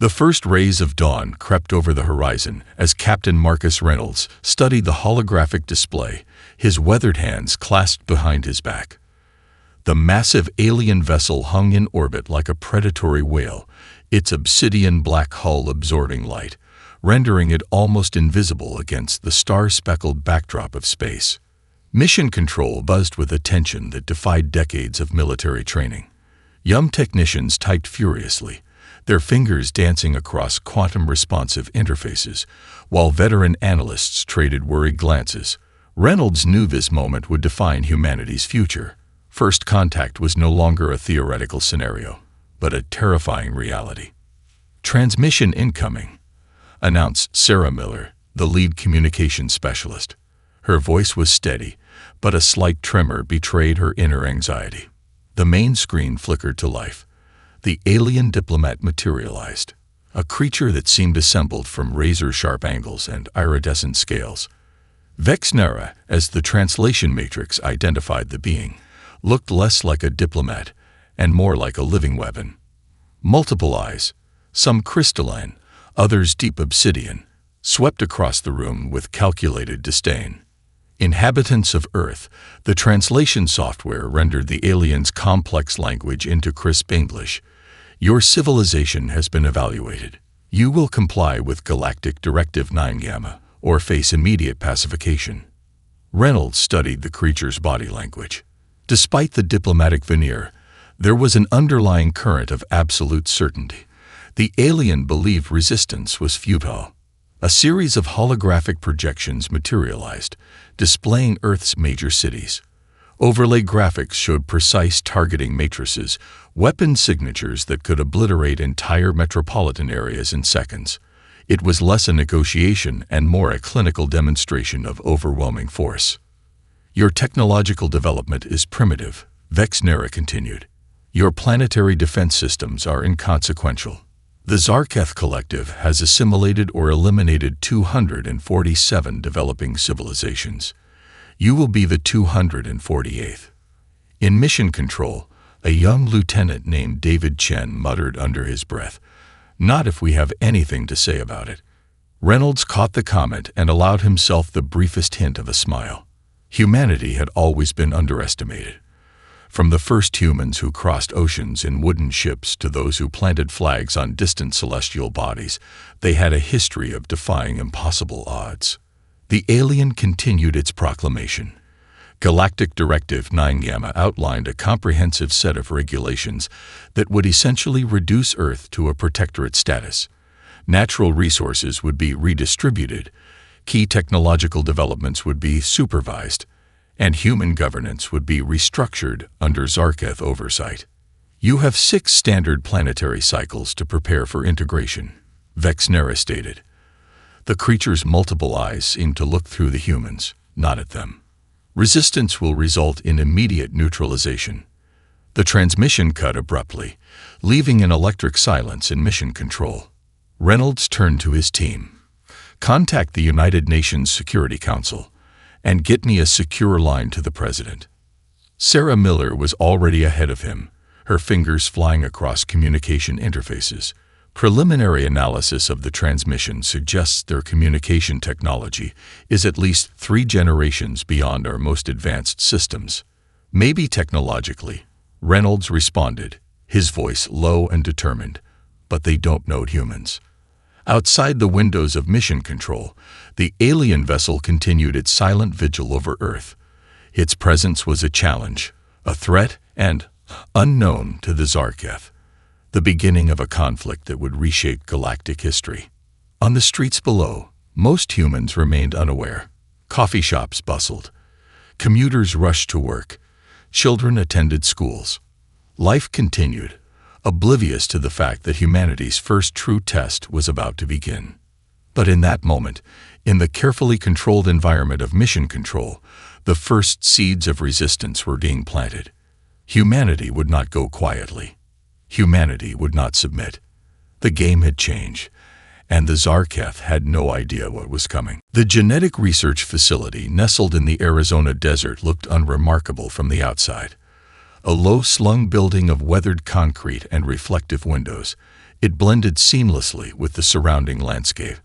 The first rays of dawn crept over the horizon as Captain Marcus Reynolds studied the holographic display, his weathered hands clasped behind his back. The massive alien vessel hung in orbit like a predatory whale, its obsidian black hull absorbing light, rendering it almost invisible against the star-speckled backdrop of space. Mission Control buzzed with attention that defied decades of military training. Young technicians typed furiously, their fingers dancing across quantum-responsive interfaces, while veteran analysts traded worried glances. Reynolds knew this moment would define humanity's future. First contact was no longer a theoretical scenario, but a terrifying reality. "Transmission incoming," announced Sarah Miller, the lead communications specialist. Her voice was steady, but a slight tremor betrayed her inner anxiety. The main screen flickered to life. The alien diplomat materialized, a creature that seemed assembled from razor-sharp angles and iridescent scales. Vexnera, as the translation matrix identified the being, looked less like a diplomat and more like a living weapon. Multiple eyes, some crystalline, others deep obsidian, swept across the room with calculated disdain. Inhabitants of Earth, the translation software rendered the aliens' complex language into crisp English. "Your civilization has been evaluated. You will comply with Galactic Directive 9 Gamma or face immediate pacification." Reynolds studied the creature's body language. Despite the diplomatic veneer, there was an underlying current of absolute certainty. The alien believed resistance was futile. A series of holographic projections materialized, displaying Earth's major cities. Overlay graphics showed precise targeting matrices, weapon signatures that could obliterate entire metropolitan areas in seconds. It was less a negotiation and more a clinical demonstration of overwhelming force. "Your technological development is primitive," Vexnera continued. "Your planetary defense systems are inconsequential. The Zarketh Collective has assimilated or eliminated 247 developing civilizations. You will be the 248th. In Mission Control, a young lieutenant named David Chen muttered under his breath, "Not if we have anything to say about it." Reynolds caught the comment and allowed himself the briefest hint of a smile. Humanity had always been underestimated. From the first humans who crossed oceans in wooden ships to those who planted flags on distant celestial bodies, they had a history of defying impossible odds. The alien continued its proclamation. Galactic Directive 9 Gamma outlined a comprehensive set of regulations that would essentially reduce Earth to a protectorate status. Natural resources would be redistributed, key technological developments would be supervised, and human governance would be restructured under Zarketh oversight. "You have 6 standard planetary cycles to prepare for integration," Vexnera stated. The creature's multiple eyes seemed to look through the humans, not at them. "Resistance will result in immediate neutralization." The transmission cut abruptly, leaving an electric silence in Mission Control. Reynolds turned to his team. "Contact the United Nations Security Council and get me a secure line to the President." Sarah Miller was already ahead of him, her fingers flying across communication interfaces. Preliminary analysis of the transmission suggests their communication technology is at least 3 generations beyond our most advanced systems. "Maybe technologically," Reynolds responded, his voice low and determined, "but they don't know humans." Outside the windows of Mission Control, the alien vessel continued its silent vigil over Earth. Its presence was a challenge, a threat, and unknown to the Zarketh, the beginning of a conflict that would reshape galactic history. On the streets below, most humans remained unaware. Coffee shops bustled. Commuters rushed to work. Children attended schools. Life continued, oblivious to the fact that humanity's first true test was about to begin. But in that moment, in the carefully controlled environment of Mission Control, the first seeds of resistance were being planted. Humanity would not go quietly. Humanity would not submit. The game had changed, and the Zarketh had no idea what was coming. The genetic research facility nestled in the Arizona desert looked unremarkable from the outside. A low-slung building of weathered concrete and reflective windows, It blended seamlessly with the surrounding landscape.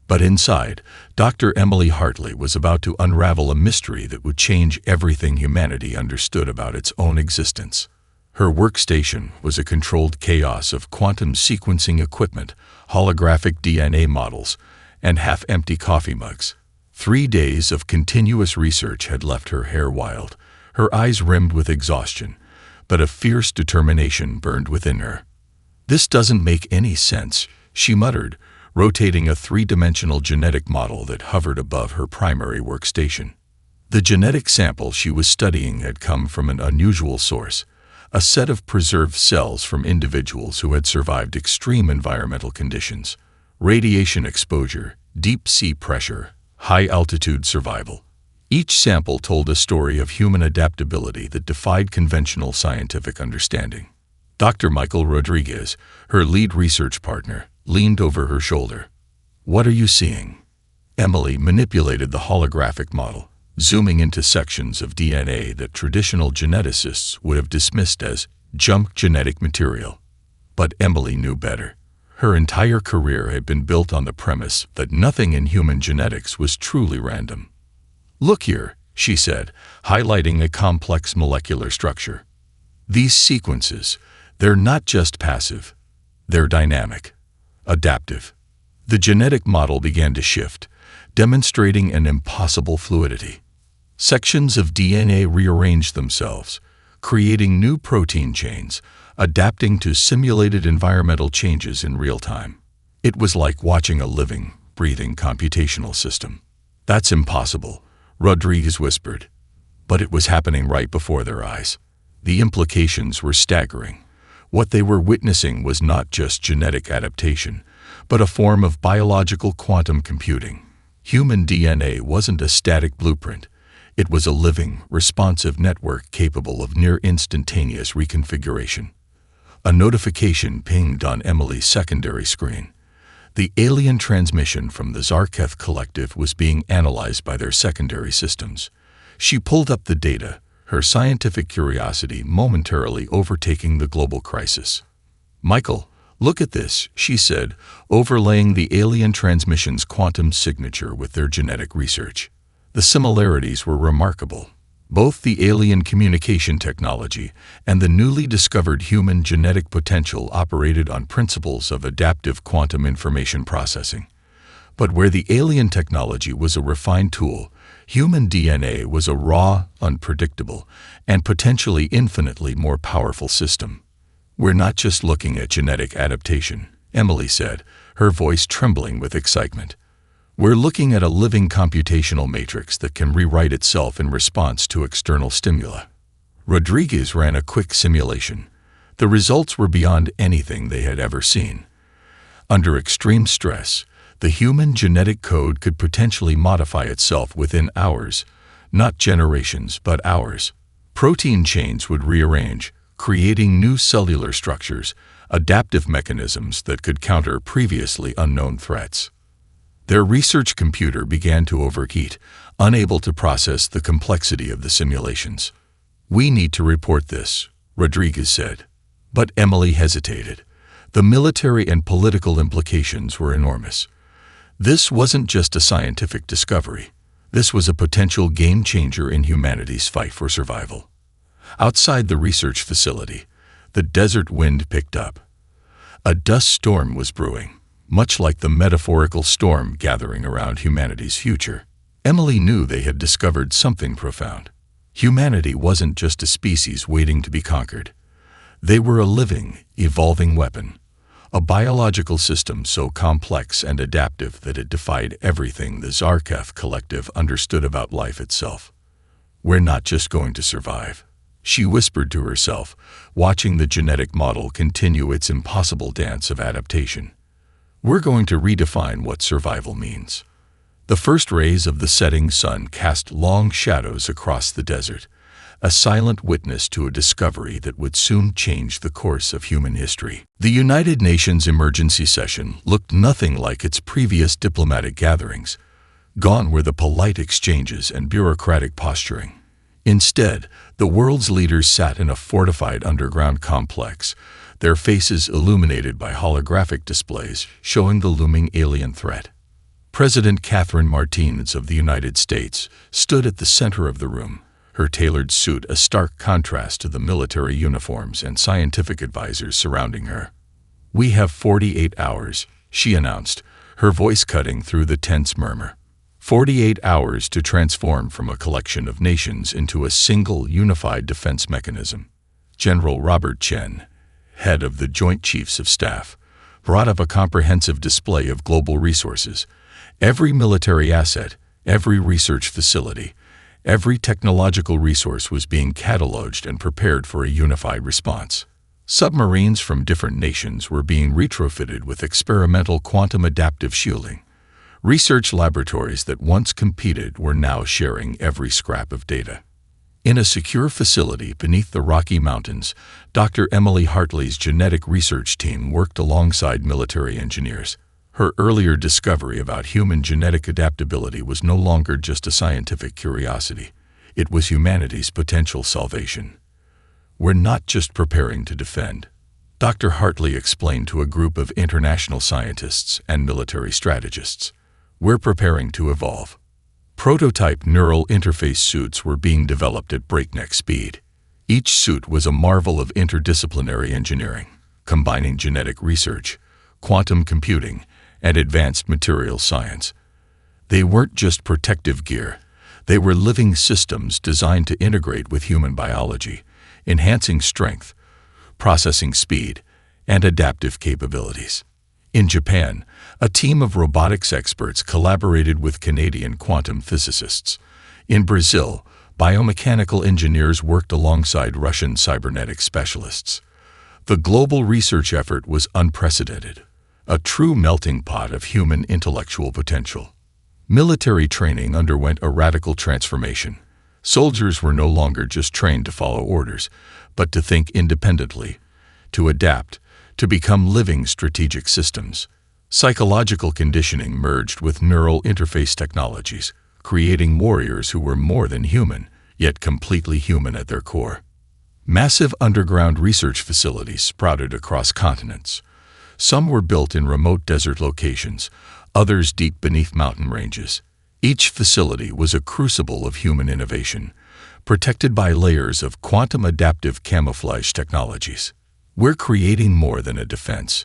But inside, Dr. Emily Hartley was about to unravel a mystery that would change everything humanity understood about its own existence. Her workstation was a controlled chaos of quantum sequencing equipment, holographic DNA models, and half-empty coffee mugs. 3 days of continuous research had left her hair wild, her eyes rimmed with exhaustion, but a fierce determination burned within her. "This doesn't make any sense," she muttered, rotating a 3-dimensional genetic model that hovered above her primary workstation. The genetic sample she was studying had come from an unusual source, a set of preserved cells from individuals who had survived extreme environmental conditions, radiation exposure, deep sea pressure, high-altitude survival. Each sample told a story of human adaptability that defied conventional scientific understanding. Dr. Michael Rodriguez, her lead research partner, leaned over her shoulder. "What are you seeing?" Emily manipulated the holographic model, zooming into sections of DNA that traditional geneticists would have dismissed as junk genetic material. But Emily knew better. Her entire career had been built on the premise that nothing in human genetics was truly random. "Look here," she said, highlighting a complex molecular structure. "These sequences, they're not just passive, they're dynamic, adaptive." The genetic model began to shift, demonstrating an impossible fluidity. Sections of DNA rearranged themselves, creating new protein chains, adapting to simulated environmental changes in real time. It was like watching a living, breathing computational system. "That's impossible," Rodriguez whispered. But it was happening right before their eyes. The implications were staggering. What they were witnessing was not just genetic adaptation, but a form of biological quantum computing. Human DNA wasn't a static blueprint. It was a living, responsive network capable of near-instantaneous reconfiguration. A notification pinged on Emily's secondary screen. The alien transmission from the Zarketh Collective was being analyzed by their secondary systems. She pulled up the data, her scientific curiosity momentarily overtaking the global crisis. "Michael, look at this," she said, overlaying the alien transmission's quantum signature with their genetic research. The similarities were remarkable. Both the alien communication technology and the newly discovered human genetic potential operated on principles of adaptive quantum information processing. But where the alien technology was a refined tool, human DNA was a raw, unpredictable, and potentially infinitely more powerful system. "We're not just looking at genetic adaptation," Emily said, her voice trembling with excitement. "We're looking at a living computational matrix that can rewrite itself in response to external stimuli." Rodriguez ran a quick simulation. The results were beyond anything they had ever seen. Under extreme stress, the human genetic code could potentially modify itself within hours, not generations, but hours. Protein chains would rearrange, creating new cellular structures, adaptive mechanisms that could counter previously unknown threats. Their research computer began to overheat, unable to process the complexity of the simulations. "We need to report this," Rodriguez said. But Emily hesitated. The military and political implications were enormous. This wasn't just a scientific discovery. This was a potential game-changer in humanity's fight for survival. Outside the research facility, the desert wind picked up. A dust storm was brewing, much like the metaphorical storm gathering around humanity's future. Emily knew they had discovered something profound. Humanity wasn't just a species waiting to be conquered. They were a living, evolving weapon, a biological system so complex and adaptive that it defied everything the Zarketh Collective understood about life itself. "We're not just going to survive," she whispered to herself, watching the genetic model continue its impossible dance of adaptation. "We're going to redefine what survival means." The first rays of the setting sun cast long shadows across the desert, a silent witness to a discovery that would soon change the course of human history. The United Nations emergency session looked nothing like its previous diplomatic gatherings. Gone were the polite exchanges and bureaucratic posturing. Instead, the world's leaders sat in a fortified underground complex, their faces illuminated by holographic displays showing the looming alien threat. President Catherine Martinez of the United States stood at the center of the room, her tailored suit a stark contrast to the military uniforms and scientific advisors surrounding her. "We have 48 hours," she announced, her voice cutting through the tense murmur. 48 hours to transform from a collection of nations into a single unified defense mechanism. General Robert Chen, head of the Joint Chiefs of Staff, brought up a comprehensive display of global resources. Every military asset, every research facility, every technological resource was being cataloged and prepared for a unified response. Submarines from different nations were being retrofitted with experimental quantum adaptive shielding. Research laboratories that once competed were now sharing every scrap of data. In a secure facility beneath the Rocky Mountains, Dr. Emily Hartley's genetic research team worked alongside military engineers. Her earlier discovery about human genetic adaptability was no longer just a scientific curiosity. It was humanity's potential salvation. "We're not just preparing to defend," Dr. Hartley explained to a group of international scientists and military strategists. "We're preparing to evolve." Prototype neural interface suits were being developed at breakneck speed. Each suit was a marvel of interdisciplinary engineering, combining genetic research, quantum computing, and advanced materials science. They weren't just protective gear. They were living systems designed to integrate with human biology, enhancing strength, processing speed, and adaptive capabilities. In Japan, a team of robotics experts collaborated with Canadian quantum physicists. In Brazil, biomechanical engineers worked alongside Russian cybernetic specialists. The global research effort was unprecedented, a true melting pot of human intellectual potential. Military training underwent a radical transformation. Soldiers were no longer just trained to follow orders, but to think independently, to adapt, to become living strategic systems. Psychological conditioning merged with neural interface technologies, creating warriors who were more than human, yet completely human at their core. Massive underground research facilities sprouted across continents. Some were built in remote desert locations, others deep beneath mountain ranges. Each facility was a crucible of human innovation, protected by layers of quantum adaptive camouflage technologies. "We're creating more than a defense,"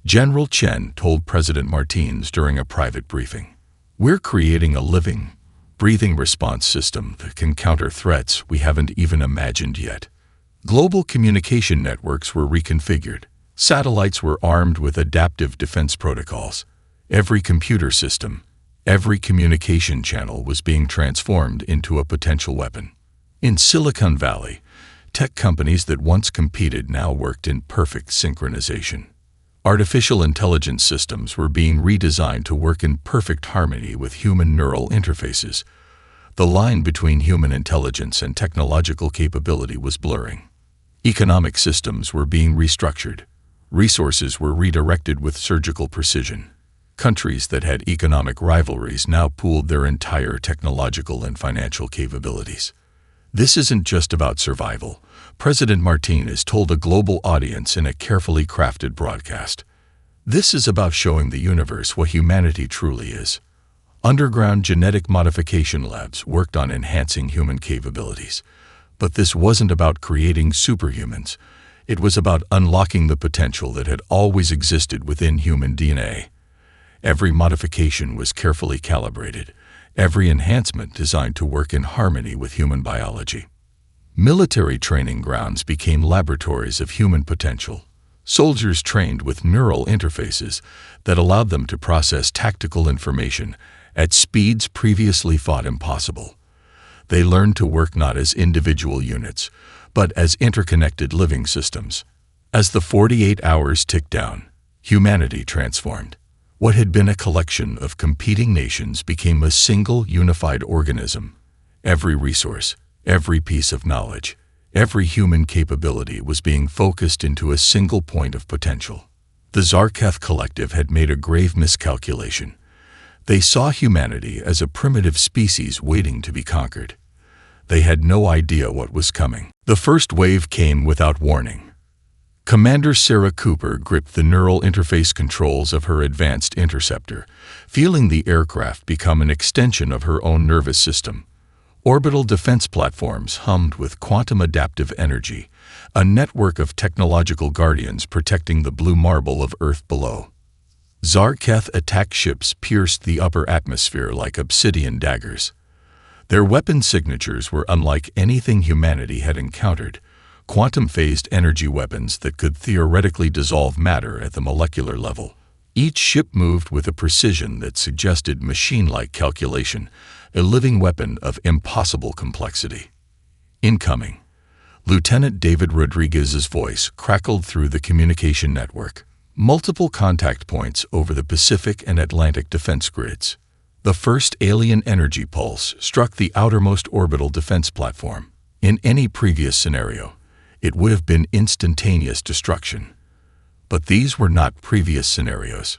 General Chen told President Martinez during a private briefing. "We're creating a living, breathing response system that can counter threats we haven't even imagined yet." Global communication networks were reconfigured. Satellites were armed with adaptive defense protocols. Every computer system, every communication channel was being transformed into a potential weapon. In Silicon Valley, tech companies that once competed now worked in perfect synchronization. Artificial intelligence systems were being redesigned to work in perfect harmony with human neural interfaces. The line between human intelligence and technological capability was blurring. Economic systems were being restructured. Resources were redirected with surgical precision. Countries that had economic rivalries now pooled their entire technological and financial capabilities. "This isn't just about survival," President Martinez told a global audience in a carefully crafted broadcast. "This is about showing the universe what humanity truly is." Underground genetic modification labs worked on enhancing human capabilities. But this wasn't about creating superhumans. It was about unlocking the potential that had always existed within human DNA. Every modification was carefully calibrated, every enhancement designed to work in harmony with human biology. Military training grounds became laboratories of human potential. Soldiers trained with neural interfaces that allowed them to process tactical information at speeds previously thought impossible. They learned to work not as individual units, but as interconnected living systems. As the 48 hours ticked down, humanity transformed. What had been a collection of competing nations became a single unified organism. Every resource, every piece of knowledge, every human capability was being focused into a single point of potential. The Zarketh Collective had made a grave miscalculation. They saw humanity as a primitive species waiting to be conquered. They had no idea what was coming. The first wave came without warning. Commander Sarah Cooper gripped the neural interface controls of her advanced interceptor, feeling the aircraft become an extension of her own nervous system. Orbital defense platforms hummed with quantum adaptive energy, a network of technological guardians protecting the blue marble of Earth below. Zarketh attack ships pierced the upper atmosphere like obsidian daggers. Their weapon signatures were unlike anything humanity had encountered, quantum-phased energy weapons that could theoretically dissolve matter at the molecular level. Each ship moved with a precision that suggested machine-like calculation, a living weapon of impossible complexity. Incoming. Lieutenant David Rodriguez's voice crackled through the communication network. Multiple contact points over the Pacific and Atlantic defense grids. The first alien energy pulse struck the outermost orbital defense platform. In any previous scenario, it would have been instantaneous destruction. But these were not previous scenarios.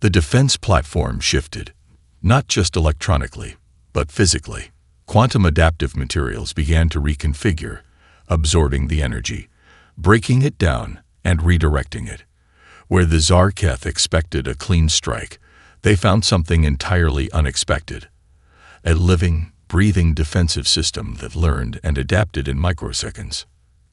The defense platform shifted, not just electronically, but physically. Quantum adaptive materials began to reconfigure, absorbing the energy, breaking it down, and redirecting it. Where the Zarketh expected a clean strike, they found something entirely unexpected. A living, breathing defensive system that learned and adapted in microseconds.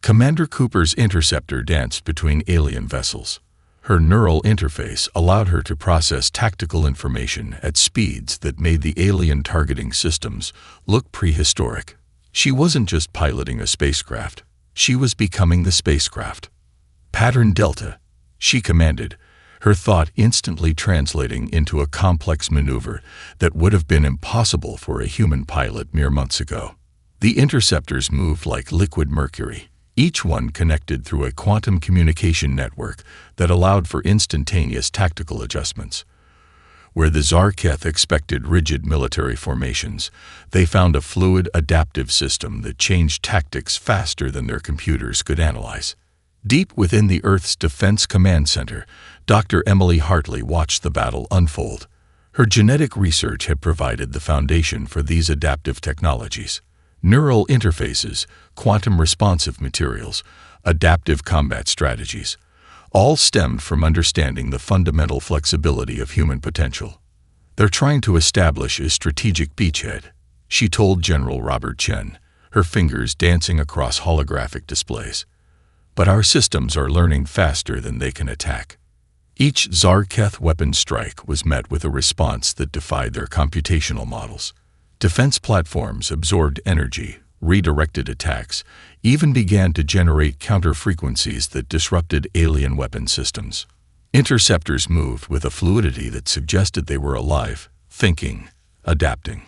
Commander Cooper's interceptor danced between alien vessels. Her neural interface allowed her to process tactical information at speeds that made the alien targeting systems look prehistoric. She wasn't just piloting a spacecraft. She was becoming the spacecraft. Pattern Delta, she commanded, her thought instantly translating into a complex maneuver that would have been impossible for a human pilot mere months ago. The interceptors moved like liquid mercury, each one connected through a quantum communication network that allowed for instantaneous tactical adjustments. Where the Zarketh expected rigid military formations, they found a fluid, adaptive system that changed tactics faster than their computers could analyze. Deep within the Earth's Defense Command Center, Dr. Emily Hartley watched the battle unfold. Her genetic research had provided the foundation for these adaptive technologies. Neural interfaces, quantum-responsive materials, adaptive combat strategies, all stemmed from understanding the fundamental flexibility of human potential. They're trying to establish a strategic beachhead, she told General Robert Chen, her fingers dancing across holographic displays. But our systems are learning faster than they can attack. Each Zarketh weapon strike was met with a response that defied their computational models. Defense platforms absorbed energy, redirected attacks, even began to generate counter-frequencies that disrupted alien weapon systems. Interceptors moved with a fluidity that suggested they were alive, thinking, adapting.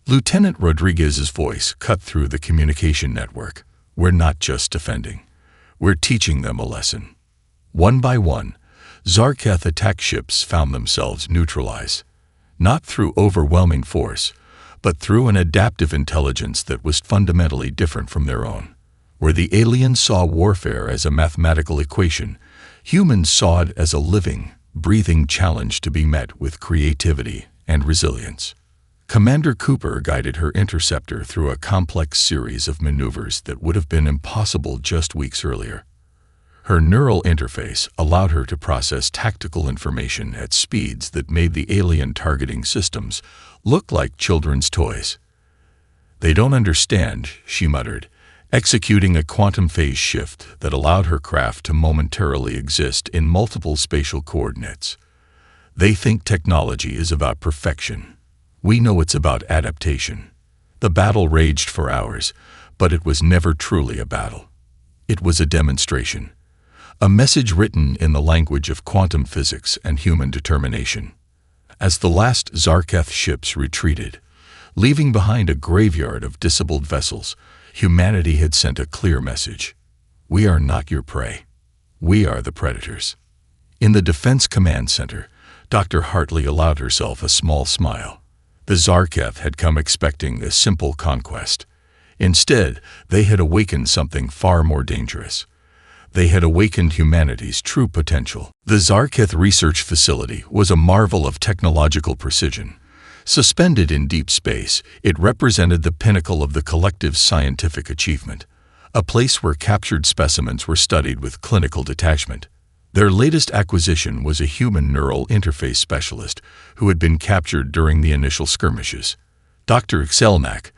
Lieutenant Rodriguez's voice cut through the communication network. We're not just defending. We're teaching them a lesson. One by one, Zarketh attack ships found themselves neutralized, not through overwhelming force, but through an adaptive intelligence that was fundamentally different from their own. Where the aliens saw warfare as a mathematical equation, humans saw it as a living, breathing challenge to be met with creativity and resilience. Commander Cooper guided her interceptor through a complex series of maneuvers that would have been impossible just weeks earlier. Her neural interface allowed her to process tactical information at speeds that made the alien targeting systems look like children's toys. They don't understand, she muttered, executing a quantum phase shift that allowed her craft to momentarily exist in multiple spatial coordinates. They think technology is about perfection. We know it's about adaptation. The battle raged for hours, but it was never truly a battle. It was a demonstration. A message written in the language of quantum physics and human determination. As the last Zarketh ships retreated, leaving behind a graveyard of disabled vessels, humanity had sent a clear message. We are not your prey. We are the predators. In the Defense Command Center, Dr. Hartley allowed herself a small smile. The Zarketh had come expecting a simple conquest. Instead, they had awakened something far more dangerous. They had awakened humanity's true potential. The Zarketh Research Facility was a marvel of technological precision. Suspended in deep space, it represented the pinnacle of the collective scientific achievement. a place where captured specimens were studied with clinical detachment. Their latest acquisition was a human neural interface specialist who had been captured during the initial skirmishes. Dr. Selnak,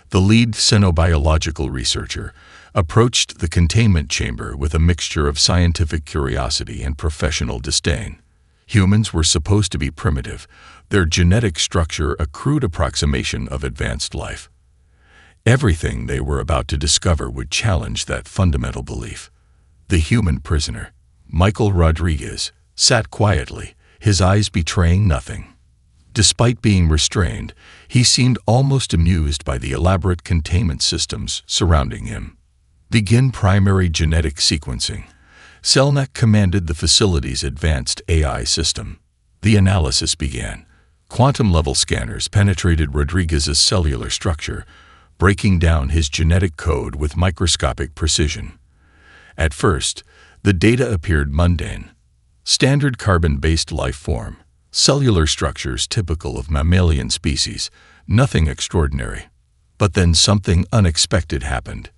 the lead xenobiological researcher, approached the containment chamber with a mixture of scientific curiosity and professional disdain. Humans were supposed to be primitive, their genetic structure a crude approximation of advanced life. Everything they were about to discover would challenge that fundamental belief. The human prisoner, Michael Rodriguez, sat quietly, his eyes betraying nothing. Despite being restrained, he seemed almost amused by the elaborate containment systems surrounding him. Begin primary genetic sequencing. Selnak commanded the facility's advanced AI system. The analysis began. Quantum-level scanners penetrated Rodriguez's cellular structure, breaking down his genetic code with microscopic precision. At first, the data appeared mundane. Standard carbon-based life form, cellular structures typical of mammalian species, nothing extraordinary. But then something unexpected happened.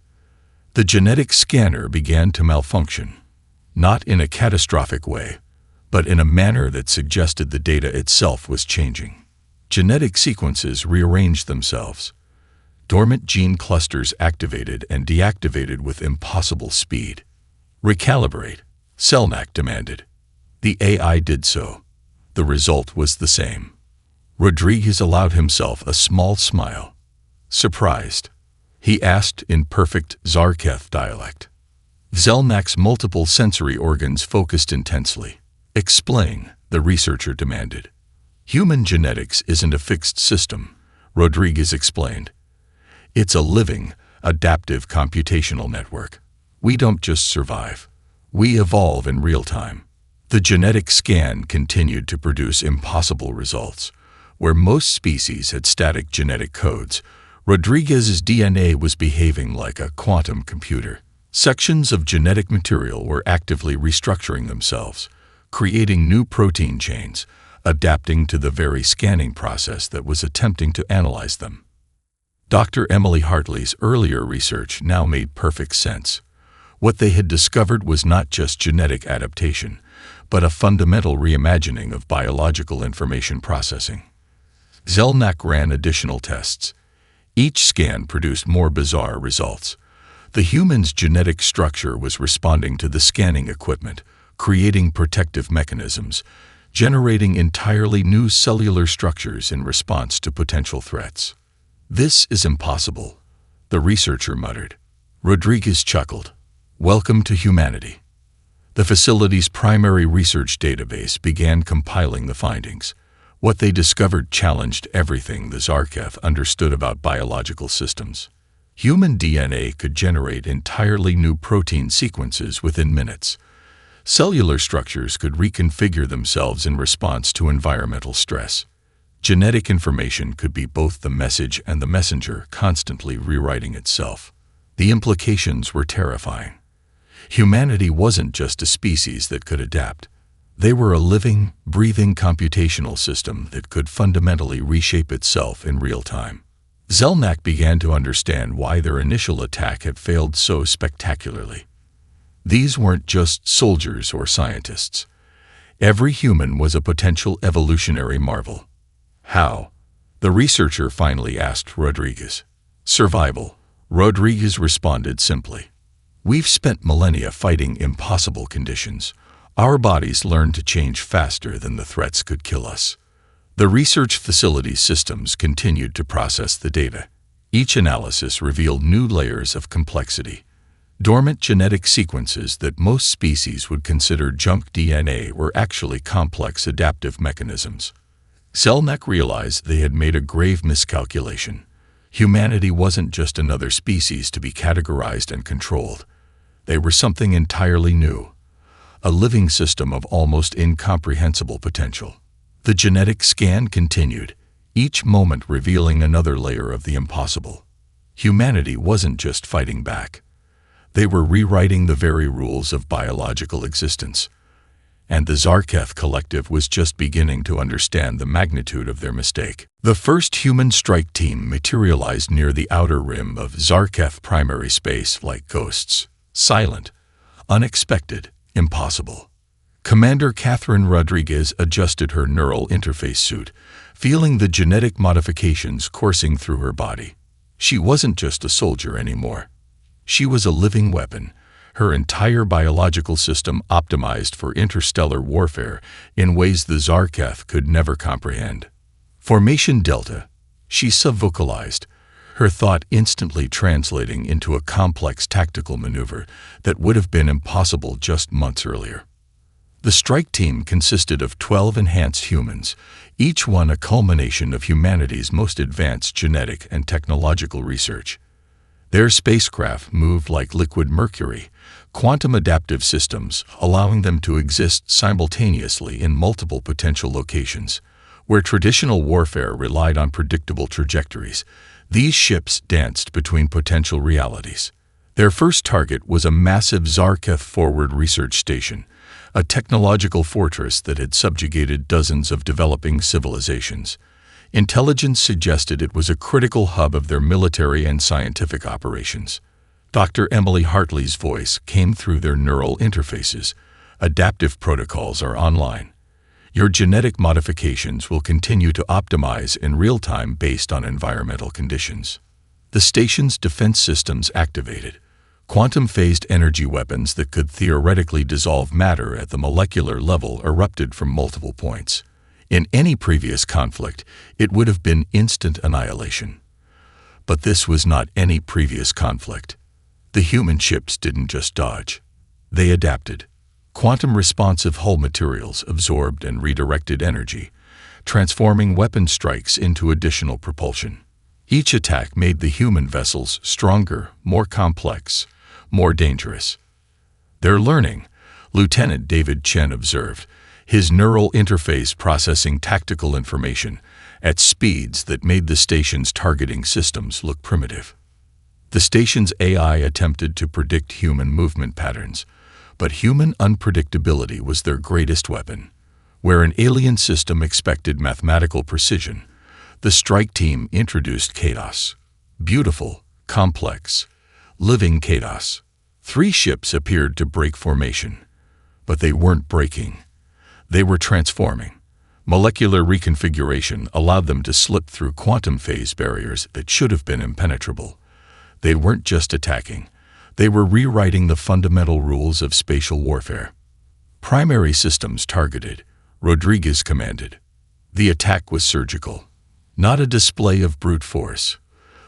The genetic scanner began to malfunction. Not in a catastrophic way, but in a manner that suggested the data itself was changing. Genetic sequences rearranged themselves. Dormant gene clusters activated and deactivated with impossible speed. Recalibrate, Selnak demanded. The AI did so. The result was the same. Rodriguez allowed himself a small smile. Surprised, he asked in perfect Zarketh dialect. Selnak's multiple sensory organs focused intensely. Explain, the researcher demanded. Human genetics isn't a fixed system, Rodriguez explained. It's a living, adaptive computational network. We don't just survive. We evolve in real time. The genetic scan continued to produce impossible results. Where most species had static genetic codes, Rodriguez's DNA was behaving like a quantum computer. Sections of genetic material were actively restructuring themselves, creating new protein chains, adapting to the very scanning process that was attempting to analyze them. Dr. Emily Hartley's earlier research now made perfect sense. What they had discovered was not just genetic adaptation, but a fundamental reimagining of biological information processing. Selnak ran additional tests. Each scan produced more bizarre results. The human's genetic structure was responding to the scanning equipment, creating protective mechanisms, generating entirely new cellular structures in response to potential threats. This is impossible, the researcher muttered. Rodriguez chuckled. Welcome to humanity. The facility's primary research database began compiling the findings. What they discovered challenged everything the Zarketh understood about biological systems. Human DNA could generate entirely new protein sequences within minutes. Cellular structures could reconfigure themselves in response to environmental stress. Genetic information could be both the message and the messenger, constantly rewriting itself. The implications were terrifying. Humanity wasn't just a species that could adapt. They were a living, breathing computational system that could fundamentally reshape itself in real time. Selnak began to understand why their initial attack had failed so spectacularly. These weren't just soldiers or scientists. Every human was a potential evolutionary marvel. How? The researcher finally asked Rodriguez. Survival, Rodriguez responded simply. We've spent millennia fighting impossible conditions. Our bodies learned to change faster than the threats could kill us. The research facility's systems continued to process the data. Each analysis revealed new layers of complexity. Dormant genetic sequences that most species would consider junk DNA were actually complex adaptive mechanisms. Selnak realized they had made a grave miscalculation. Humanity wasn't just another species to be categorized and controlled. They were something entirely new, a living system of almost incomprehensible potential. The genetic scan continued, each moment revealing another layer of the impossible. Humanity wasn't just fighting back. They were rewriting the very rules of biological existence. and the Zarketh Collective was just beginning to understand the magnitude of their mistake. The first human strike team materialized near the outer rim of Zarketh primary space like ghosts. Silent, unexpected, impossible. Commander Catherine Rodriguez adjusted her neural interface suit, feeling the genetic modifications coursing through her body. She wasn't just a soldier anymore. She was a living weapon, her entire biological system optimized for interstellar warfare in ways the Zarketh could never comprehend. Formation Delta, she subvocalized, her thought instantly translating into a complex tactical maneuver that would have been impossible just months earlier. The strike team consisted of 12 enhanced humans, each one a culmination of humanity's most advanced genetic and technological research. Their spacecraft moved like liquid mercury, quantum adaptive systems allowing them to exist simultaneously in multiple potential locations. Where traditional warfare relied on predictable trajectories, these ships danced between potential realities. Their first target was a massive Zarketh forward research station, a technological fortress that had subjugated dozens of developing civilizations. Intelligence suggested it was a critical hub of their military and scientific operations. Dr. Emily Hartley's voice came through their neural interfaces. Adaptive protocols are online. Your genetic modifications will continue to optimize in real time based on environmental conditions. The station's defense systems activated. Quantum-phased energy weapons that could theoretically dissolve matter at the molecular level erupted from multiple points. In any previous conflict, it would have been instant annihilation. But this was not any previous conflict. The human ships didn't just dodge. They adapted. Quantum-responsive hull materials absorbed and redirected energy, transforming weapon strikes into additional propulsion. Each attack made the human vessels stronger, more complex, more dangerous. They're learning, Lieutenant David Chen observed, his neural interface processing tactical information at speeds that made the station's targeting systems look primitive. The station's AI attempted to predict human movement patterns, but human unpredictability was their greatest weapon. Where an alien system expected mathematical precision, the strike team introduced chaos. Beautiful, complex, living chaos. 3 ships appeared to break formation, but they weren't breaking. They were transforming. Molecular reconfiguration allowed them to slip through quantum phase barriers that should have been impenetrable. They weren't just attacking. They were rewriting the fundamental rules of spatial warfare. Primary systems targeted. Rodriguez commanded. The attack was surgical. Not a display of brute force,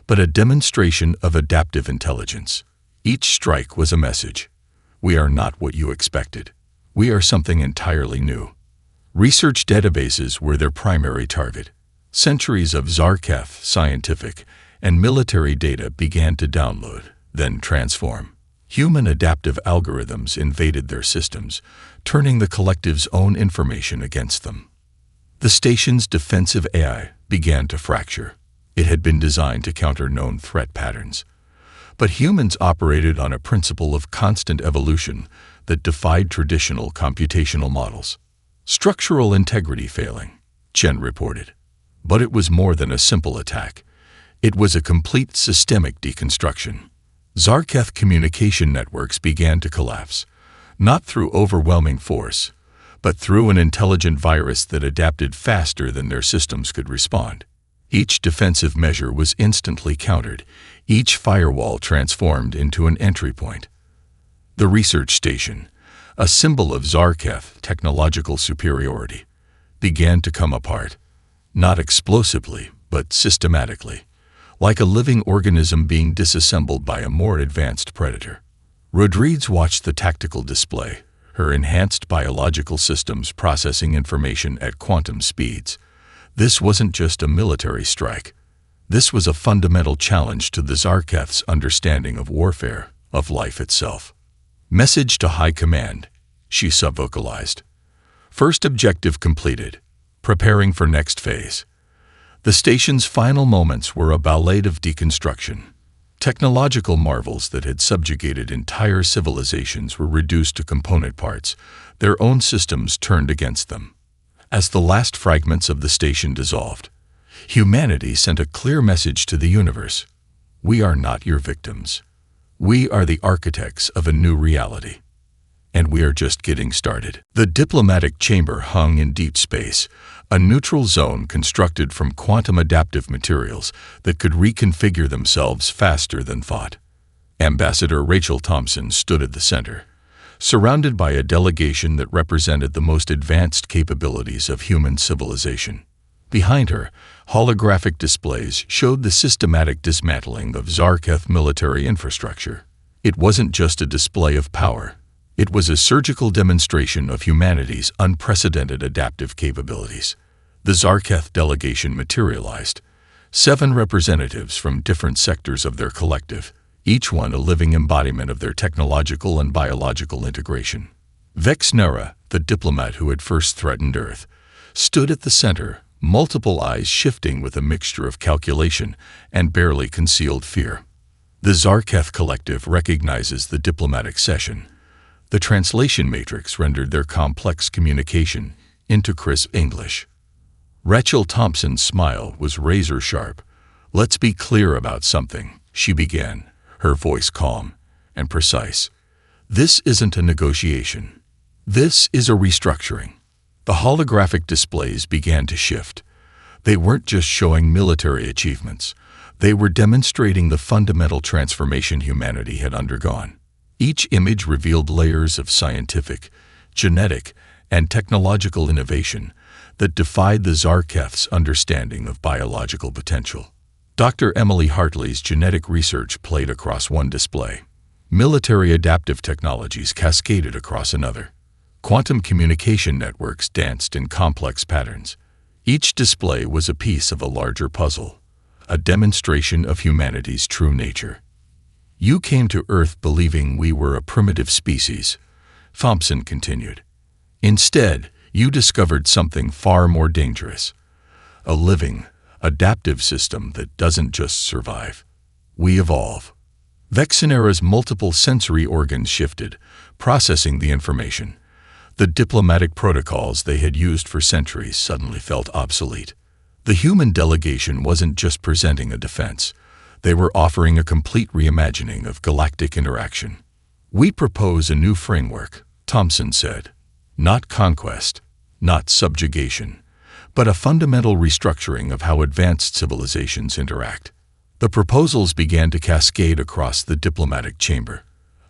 but a demonstration of adaptive intelligence. Each strike was a message. We are not what you expected. We are something entirely new. Research databases were their primary target. Centuries of Zarketh scientific and military data began to download, then transform. Human adaptive algorithms invaded their systems, turning the collective's own information against them. The station's defensive AI began to fracture. It had been designed to counter known threat patterns. But humans operated on a principle of constant evolution that defied traditional computational models. Structural integrity failing, Chen reported. But it was more than a simple attack. It was a complete systemic deconstruction. Zarketh communication networks began to collapse, not through overwhelming force, but through an intelligent virus that adapted faster than their systems could respond. Each defensive measure was instantly countered, each firewall transformed into an entry point. The research station, a symbol of Zarketh technological superiority, began to come apart, not explosively, but systematically, like a living organism being disassembled by a more advanced predator. Rodriguez watched the tactical display, her enhanced biological systems processing information at quantum speeds. This wasn't just a military strike. This was a fundamental challenge to the Zarketh's understanding of warfare, of life itself. Message to High Command, she subvocalized. First objective completed. Preparing for next phase. The station's final moments were a ballet of deconstruction. Technological marvels that had subjugated entire civilizations were reduced to component parts. Their own systems turned against them. As the last fragments of the station dissolved, humanity sent a clear message to the universe. We are not your victims. We are the architects of a new reality. And we are just getting started. The diplomatic chamber hung in deep space, a neutral zone constructed from quantum adaptive materials that could reconfigure themselves faster than thought. Ambassador Rachel Thompson stood at the center, surrounded by a delegation that represented the most advanced capabilities of human civilization. Behind her, holographic displays showed the systematic dismantling of Zarketh military infrastructure. It wasn't just a display of power. It was a surgical demonstration of humanity's unprecedented adaptive capabilities. The Zarketh delegation materialized. 7 representatives from different sectors of their collective, each one a living embodiment of their technological and biological integration. Vexnera, the diplomat who had first threatened Earth, stood at the center, multiple eyes shifting with a mixture of calculation and barely concealed fear. The Zarketh collective recognizes the diplomatic session. The translation matrix rendered their complex communication into crisp English. Rachel Thompson's smile was razor-sharp. "Let's be clear about something," she began, her voice calm and precise. "This isn't a negotiation. This is a restructuring." The holographic displays began to shift. They weren't just showing military achievements. They were demonstrating the fundamental transformation humanity had undergone. Each image revealed layers of scientific, genetic, and technological innovation that defied the Zarketh's understanding of biological potential. Dr. Emily Hartley's genetic research played across one display. Military adaptive technologies cascaded across another. Quantum communication networks danced in complex patterns. Each display was a piece of a larger puzzle, a demonstration of humanity's true nature. "You came to Earth believing we were a primitive species," Thompson continued. "Instead, you discovered something far more dangerous. A living, adaptive system that doesn't just survive. We evolve." Vexnera's multiple sensory organs shifted, processing the information. The diplomatic protocols they had used for centuries suddenly felt obsolete. The human delegation wasn't just presenting a defense. They were offering a complete reimagining of galactic interaction. "We propose a new framework," Thompson said. "Not conquest, not subjugation, but a fundamental restructuring of how advanced civilizations interact." The proposals began to cascade across the diplomatic chamber.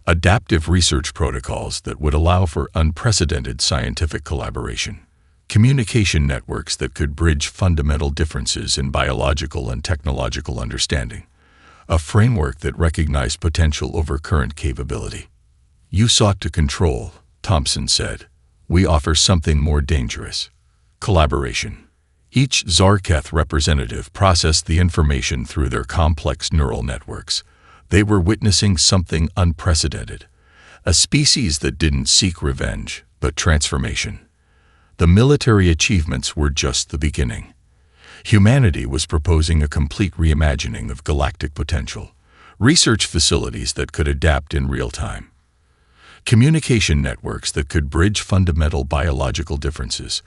Adaptive research protocols that would allow for unprecedented scientific collaboration. Communication networks that could bridge fundamental differences in biological and technological understanding. A framework that recognized potential over current capability. "You sought to control," Thompson said. "We offer something more dangerous. Collaboration." Each Zarketh representative processed the information through their complex neural networks. They were witnessing something unprecedented. A species that didn't seek revenge, but transformation. The military achievements were just the beginning. Humanity was proposing a complete reimagining of galactic potential, research facilities that could adapt in real time, communication networks that could bridge fundamental biological differences,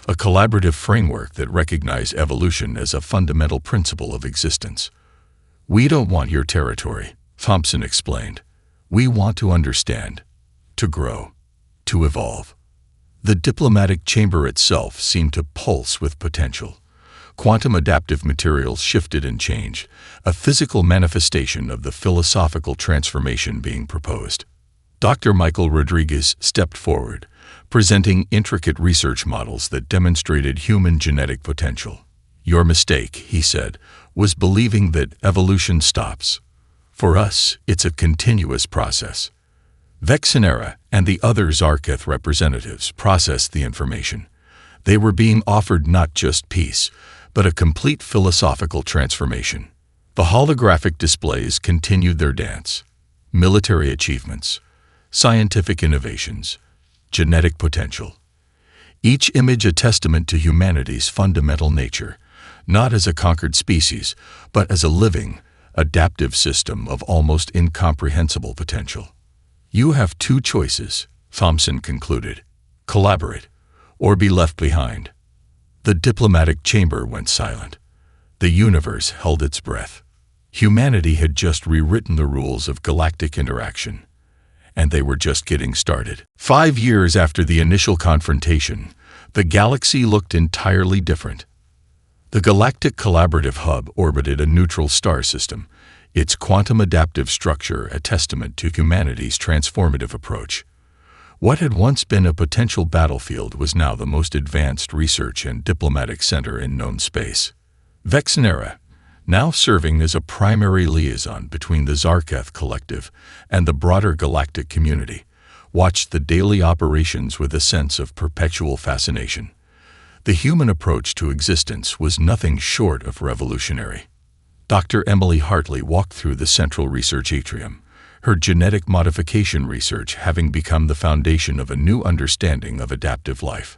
a collaborative framework that recognized evolution as a fundamental principle of existence. "We don't want your territory," Thompson explained. "We want to understand, to grow, to evolve." The diplomatic chamber itself seemed to pulse with potential. Quantum adaptive materials shifted and changed, a physical manifestation of the philosophical transformation being proposed. Dr. Michael Rodriguez stepped forward, presenting intricate research models that demonstrated human genetic potential. "Your mistake," he said, "was believing that evolution stops. For us, it's a continuous process." Vexnera and the other Zarketh representatives processed the information. They were being offered not just peace, but a complete philosophical transformation. The holographic displays continued their dance. Military achievements, scientific innovations, genetic potential. Each image a testament to humanity's fundamental nature, not as a conquered species, but as a living, adaptive system of almost incomprehensible potential. You have two choices, Thompson concluded: collaborate or be left behind. The diplomatic chamber went silent. The universe held its breath. Humanity had just rewritten the rules of galactic interaction, and they were just getting started. 5 years after the initial confrontation, the galaxy looked entirely different. The Galactic Collaborative Hub orbited a neutral star system, its quantum adaptive structure a testament to humanity's transformative approach. What had once been a potential battlefield was now the most advanced research and diplomatic center in known space. Vexnera, now serving as a primary liaison between the Zarketh Collective and the broader galactic community, watched the daily operations with a sense of perpetual fascination. The human approach to existence was nothing short of revolutionary. Dr. Emily Hartley walked through the central research atrium, her genetic modification research having become the foundation of a new understanding of adaptive life.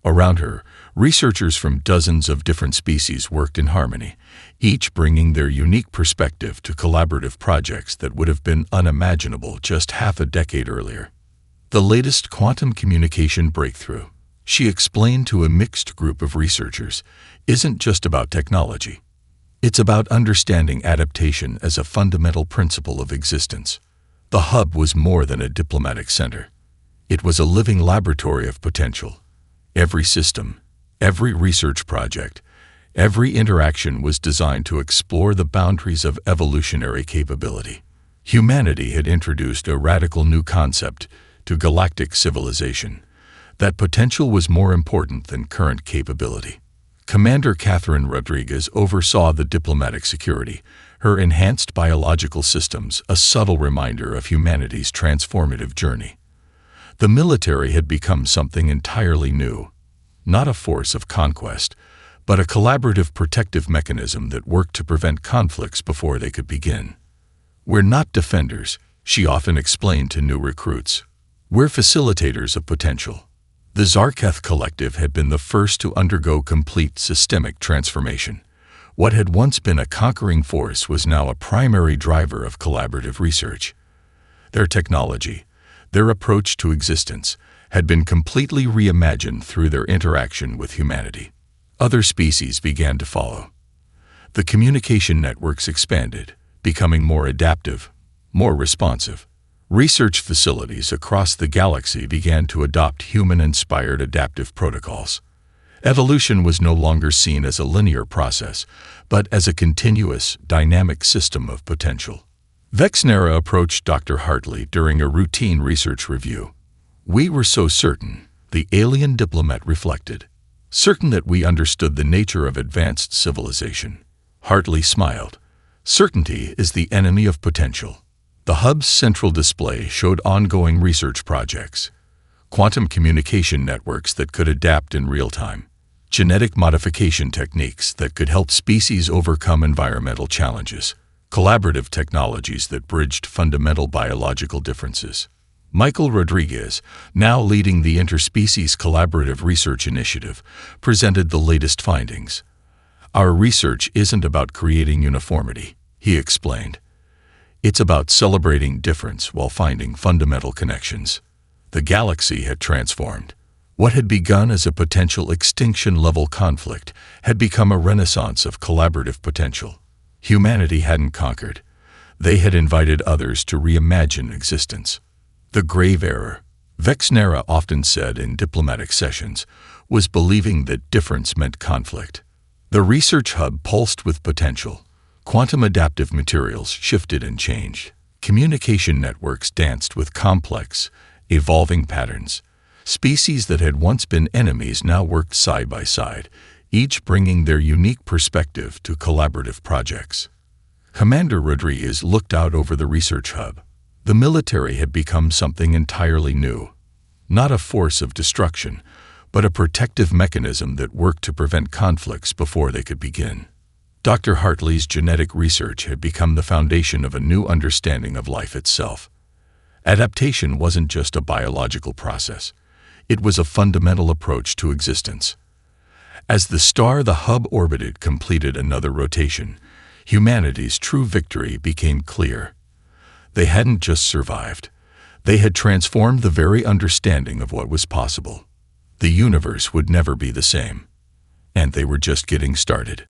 Around her, researchers from dozens of different species worked in harmony, each bringing their unique perspective to collaborative projects that would have been unimaginable just half a decade earlier. The latest quantum communication breakthrough, she explained to a mixed group of researchers, isn't just about technology. It's about understanding adaptation as a fundamental principle of existence. The hub was more than a diplomatic center. It was a living laboratory of potential. Every system, every research project, every interaction was designed to explore the boundaries of evolutionary capability. Humanity had introduced a radical new concept to galactic civilization. That potential was more important than current capability. Commander Catherine Rodriguez oversaw the diplomatic security, her enhanced biological systems a subtle reminder of humanity's transformative journey. The military had become something entirely new, not a force of conquest, but a collaborative protective mechanism that worked to prevent conflicts before they could begin. "We're not defenders," she often explained to new recruits. "We're facilitators of potential." The Zarketh Collective had been the first to undergo complete systemic transformation. What had once been a conquering force was now a primary driver of collaborative research. Their technology, their approach to existence, had been completely reimagined through their interaction with humanity. Other species began to follow. The communication networks expanded, becoming more adaptive, more responsive. Research facilities across the galaxy began to adopt human-inspired adaptive protocols. Evolution was no longer seen as a linear process, but as a continuous, dynamic system of potential. Vexnera approached Dr. Hartley during a routine research review. "We were so certain," the alien diplomat reflected, "certain that we understood the nature of advanced civilization." Hartley smiled. "Certainty is the enemy of potential." The hub's central display showed ongoing research projects, quantum communication networks that could adapt in real time, genetic modification techniques that could help species overcome environmental challenges, collaborative technologies that bridged fundamental biological differences. Michael Rodriguez, now leading the Interspecies Collaborative Research Initiative, presented the latest findings. "Our research isn't about creating uniformity," he explained. "It's about celebrating difference while finding fundamental connections." The galaxy had transformed. What had begun as a potential extinction-level conflict had become a renaissance of collaborative potential. Humanity hadn't conquered. They had invited others to reimagine existence. The grave error, Vexnera often said in diplomatic sessions, was believing that difference meant conflict. The research hub pulsed with potential. Quantum adaptive materials shifted and changed. Communication networks danced with complex, evolving patterns. Species that had once been enemies now worked side by side, each bringing their unique perspective to collaborative projects. Commander Rodriguez looked out over the research hub. The military had become something entirely new. Not a force of destruction, but a protective mechanism that worked to prevent conflicts before they could begin. Dr. Hartley's genetic research had become the foundation of a new understanding of life itself. Adaptation wasn't just a biological process. It was a fundamental approach to existence. As the star the hub orbited completed another rotation, Humanity's true victory became clear. They hadn't just survived. They had transformed the very understanding of what was possible. The universe would never be the same. And they were just getting started.